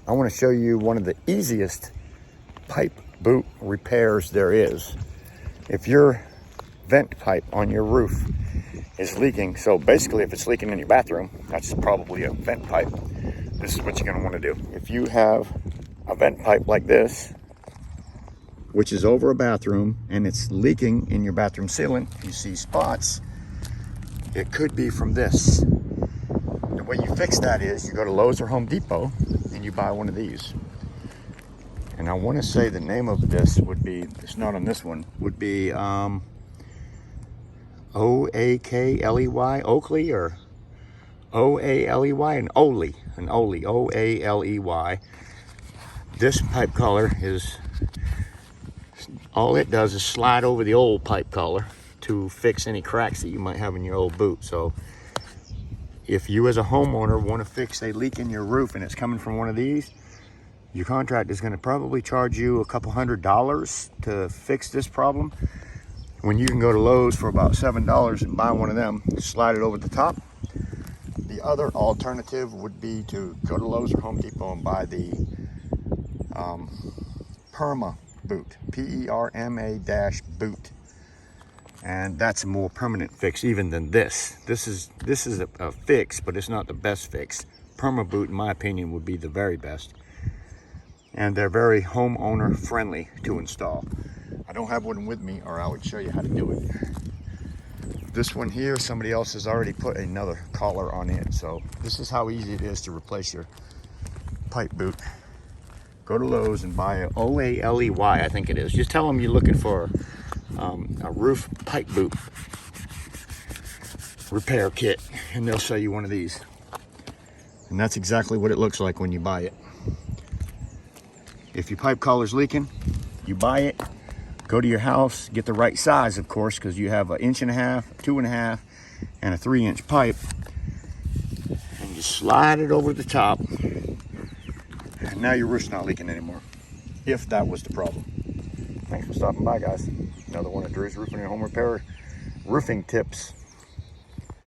I want to show you one of the easiest pipe boot repairs there is. If your vent pipe on your roof is leaking, so basically if it's leaking in your bathroom, that's probably a vent pipe. This is what you're going to want to do. If you have a vent pipe like this, which is over a bathroom, and it's leaking in your bathroom ceiling, you see spots, it could be from this. The way you fix that is you go to Lowe's or Home Depot and you buy one of these. And I want to say the name of this would be, it's not on this one, would be O-A-K-L-E-Y, Oakley, or O-A-L-E-Y, and Oley, O-A-L-E-Y. This pipe collar is, all it does is slide over the old pipe collar to fix any cracks that you might have in your old boot. So if you as a homeowner want to fix a leak in your roof and it's coming from one of these, your contractor is going to probably charge you a couple $100 to fix this problem, when you can go to Lowe's for about $7 and buy one of them, slide it over the top. The other alternative would be to go to Lowe's or Home Depot and buy the Perma boot, P-E-R-M-A boot. And that's a more permanent fix even than this. This is a fix, but it's not the best fix. Perma boot, in my opinion, would be the very best. And they're very homeowner friendly to install. I don't have one with me, or I would show you how to do it. This one here, somebody else has already put another collar on it. So this is how easy it is to replace your pipe boot. Go to Lowe's and buy a O-A-L-E-Y, I think it is. Just tell them you're looking for a roof pipe boot repair kit, and they'll sell you one of these. And that's exactly what it looks like when you buy it. If your pipe collar's leaking, you buy it, go to your house, get the right size, of course, because you have 1.5 inches, 2.5, and a 3-inch pipe, and you slide it over the top, and now your roof's not leaking anymore, if that was the problem. Thanks for stopping by, guys. Another one of Drew's Roofing and Home Repair roofing tips.